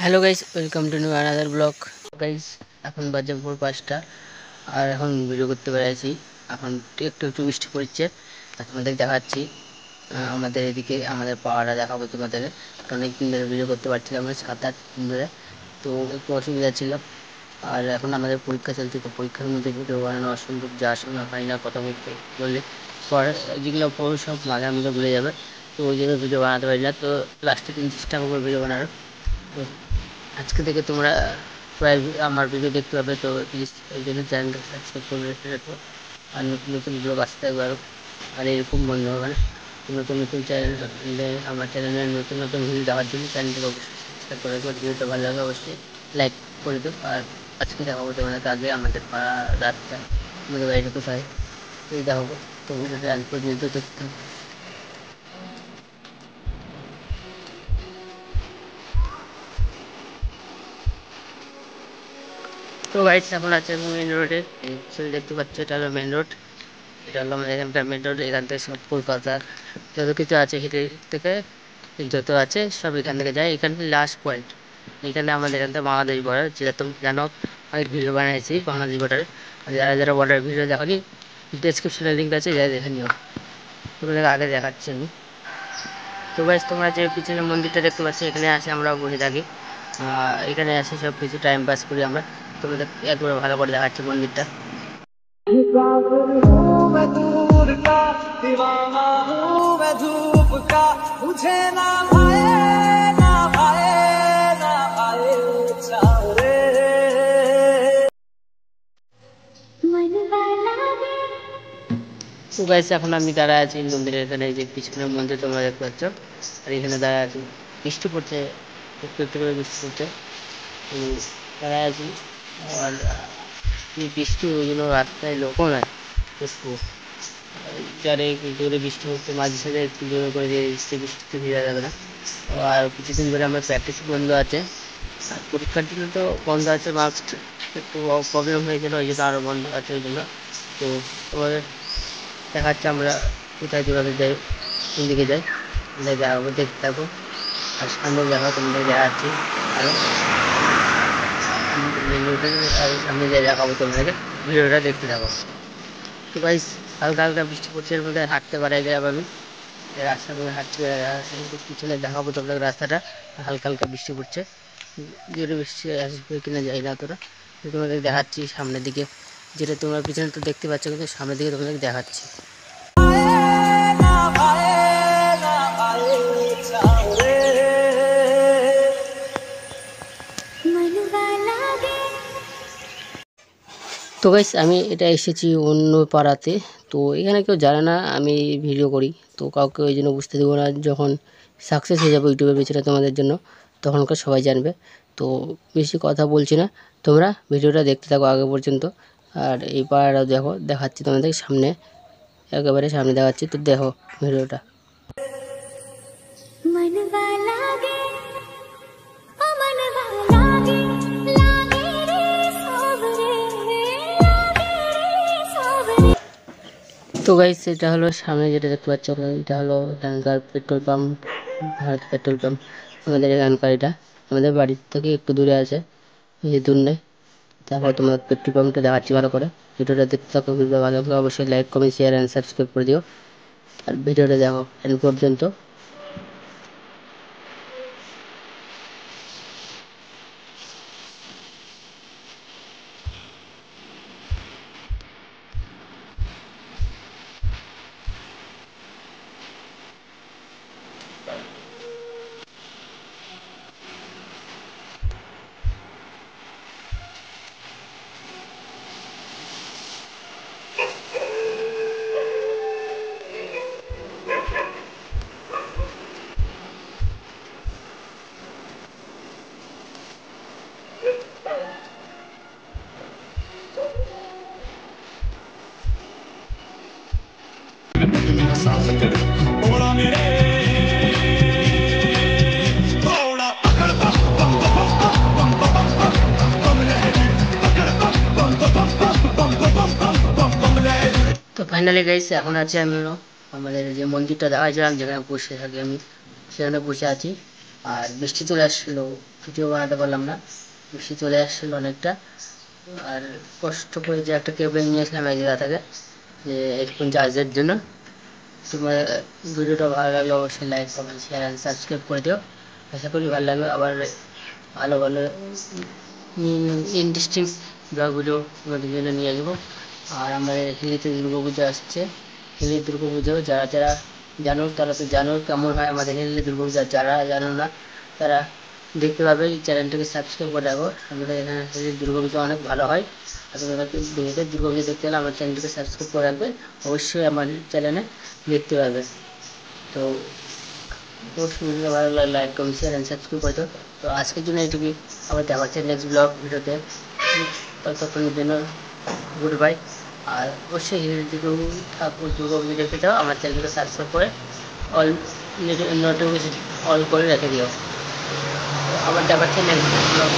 Hello guys, welcome to new another blog. Guys, এখন বাজে ভোর 5টা আর এখন ভিডিও করতে পেরেছি। এখন একটু একটু বৃষ্টি পড়ছে, তোমাদের দেখাচ্ছি। আমাদের এদিকে আমাদের পাহাড়া দেখাবো তোমাদের। অনেকদিন ধরে ভিডিও করতে পারছিলাম না, 7-8 দিন ধরে, তো একটু অসুবিধা ছিল। আর এখন আমাদের পরীক্ষা চলছে, তো পরীক্ষার মধ্যে ভিডিও বানানো অসম্ভব, যা শোনা হয় না কথা বলতে বললে পরে যেগুলো পড়ো সব মাঝে মধ্যে ভুলে যাবে, তো ওই জন্য ভিডিও বানাতে পারি না। তো লাস্টের দিন চেষ্টা করবো ভিডিও বানানোর। তো আজকে থেকে তোমরা প্রায় আমার ভিডিও দেখতে পাবে, তো প্লিজ এই জন্য চ্যানেলটা সাবস্ক্রাইব করে রেখে রাখো। আর নতুন নতুন ব্লগ আসতে থাকবে আরও, আর এরকম বন্ধ হবে না। নতুন নতুন চ্যানেলে আমার চ্যানেলে নতুন নতুন ভিডিও দেখার জন্য চ্যানেলটাকে অবশ্যই সাবস্ক্রাইব করে রাখো। ভিডিওটা ভালো লাগে অবশ্যই লাইক করে দেবো। আর আজকে দেখাবো তোমাদের আগে আমাদের পাড়া রাস্তা, আমাদের বাড়িটা কোথায় এই দেখাবো। তো ভিডিওটা আজ পর্যন্ত দেখতে হবে। তো গাইস, এখন আছে মেন রোডে, দেখতে পাচ্ছ এটা হলো মেন রোড। এটা হলো আমাদের এখানকার মেন রোড। এখান থেকে সব কলকাতার যত কিছু আছে হেঁটে থেকে যত আছে সব এখান থেকে যায়। এখানে লাস্ট পয়েন্ট, এখানে আমাদের এখান থেকে বাংলাদেশ বর্ডার, যেটা তুমি জানো অনেক ভিডিও বানিয়েছি বাংলাদেশ বর্ডারে। যারা যারা বর্ডার ভিডিও দেখনি, ডেসক্রিপশনে লিঙ্ক আছে, যাই দেখে নিও। তোমাদের আগে দেখাচ্ছি আমি। তো গাইস, তোমরা যে পিছনে মন্দিরটা দেখতে পাচ্ছ, এখানে আসে আমরা বসে থাকি। এখানে আসে সব কিছু টাইম পাস করি আমরা। তোমাদের একবার ভালো করে দেখাচ্ছি মন্দিরটা। তো গাইস, এখন আমি দাঁড়ায় আছি মন্দিরের এখানে, যে পিছনের মন্দির তোমরা দেখতে পাচ্ছ, আর এখানে দাঁড়ায় আছি। বৃষ্টি পড়ছে, একটু একটু করে বৃষ্টি পড়ছে, তো দাঁড়ায় আছি। আর এই বৃষ্টি ওই জন্য রাস্তায় লোকও নাই, একটু যারে জোরে বৃষ্টি হচ্ছে, মাঝে সাঝে একটু জোরে করে দিয়ে দিচ্ছে, বৃষ্টিতে ভিজা যাবে না। আর কিছুদিন ধরে আমার প্র্যাকটিস বন্ধ আছে, আর পরীক্ষার জন্য তো বন্ধ আছে। মার্কস একটু প্রবলেম হয়েছিল, ওই জন্য আরও বন্ধ আছে ওই জন্য। তো তোমাদের দেখাচ্ছে আমরা কোথায় দৌড়াতে যাই, কোন দিকে যাই, দেখাবো, দেখতে থাকো। আর সামনে দেখা তোমাদের দেখাচ্ছি আরও, আর সামনে যাই দেখাবো তোমাদেরকে, ভিডিওটা দেখতে থাকো। তো গাইস, হালকা হালকা বৃষ্টি পড়ছে, এর মধ্যে হাঁটতে পারা যায় আমি রাস্তার মধ্যে হাঁটতে। পিছনে দেখাবো তোমাদের রাস্তাটা, হালকা হালকা বৃষ্টি পড়ছে, জোরে বৃষ্টি আসবে কিনা যাই না তোরা। তোমাদের দেখাচ্ছি সামনের দিকে, যেটা তোমরা পিছনে তো দেখতে পাচ্ছ, কিন্তু সামনের দিকে তোমাদের দেখাচ্ছি। তো গাইস, আমি এটা এসেছি অন্য পাড়াতে, তো এখানে কেউ জানে না আমি ভিডিও করি, তো কাউকে ওই জন্য বুঝতে দেবো না। যখন সাকসেস হয়ে যাবো ইউটিউবের পেছনে তোমাদের জন্য, তখনকার সবাই জানবে। তো বেশি কথা বলছি না, তোমরা ভিডিওটা দেখতে থাকো আগে পর্যন্ত। আর এই পাড়াটা দেখো, দেখাচ্ছি তোমাদের সামনে, একেবারে সামনে দেখাচ্ছি, তো দেখো ভিডিওটা। তো গাইস, এটা হলো সামনে যেটা দেখতে পাচ্ছ, এটা হলো এখানকার petrol pump, Bharat petrol pump. আমাদের এখানকার এটা আমাদের বাড়ির থেকে একটু দূরে আছে, বেশি দূর নেই। তারপর তোমার পেট্রোল পাম্পটা দেখাচ্ছি ভালো করে। ভিডিওটা দেখতে থাকো, ভিডিও ভালো লাগলে অবশ্যই like comment share and subscribe করে দিও। আর ভিডিওটা দেখো এন্ড পর্যন্ত। তো ফাইনালি গাইস, এখন আছে আমি আমাদের যে মন্দিরটা দেখাচ্ছিলাম, যেখানে বসে থাকি আমি, সেখানে বসে আছি। আর বৃষ্টি চলে আসছিলো, ভিডিও বানাতে পারলাম না, বৃষ্টি চলে আসছিল অনেকটা। আর কষ্ট করে যে একটা কেবল নিয়ে আসলাম এক জায়গা থেকে, যে হেডফোন চার্জের জন্য। তোমার ভিডিওটা ভালো লাগলে অবশ্যই like comment share and subscribe করে দিও। আশা করি ভালো লাগবে। আবার ভালো ভালো ইন্টারেস্টিং ব্লগগুলো তোমাদের জন্য নিয়ে আসবো। আর আমাদের হিলিতে দুর্গা পুজো আসছে, হিলির দুর্গা পুজো যারা যারা জানো তারা তো জানো কেমন হয় আমাদের হিলি দুর্গা পুজো। যারা জানো না তারা দেখতে পাবে, এই চ্যানেলটাকে সাবস্ক্রাইব করে রাখো। আমাদের এখানে হিলির দুর্গা পুজো অনেক ভালো হয়। আর তোমাদেরকে নিজেদের দুর্গা পুজো দেখতে হলে আমার চ্যানেলটাকে সাবস্ক্রাইব করে রাখবে, অবশ্যই আমার চ্যানেলে দেখতে পাবে। তো ভিডিও ভালো লাগলে like comment share and subscribe করে দাও। তো আজকের জন্য এইটুকুই, আবার দেখা হচ্ছে নেক্সট ব্লগ ভিডিওতে। ততক্ষণের জন্য গুড বাই। আর অবশ্যই দুর্গা পুজো দেখতে চাও আমার চ্যানেলকে সাবস্ক্রাইব করে অল নোটিফিকেশন অল করে রেখে দিও। আবার দেখা হচ্ছে নেক্সট ব্লগ।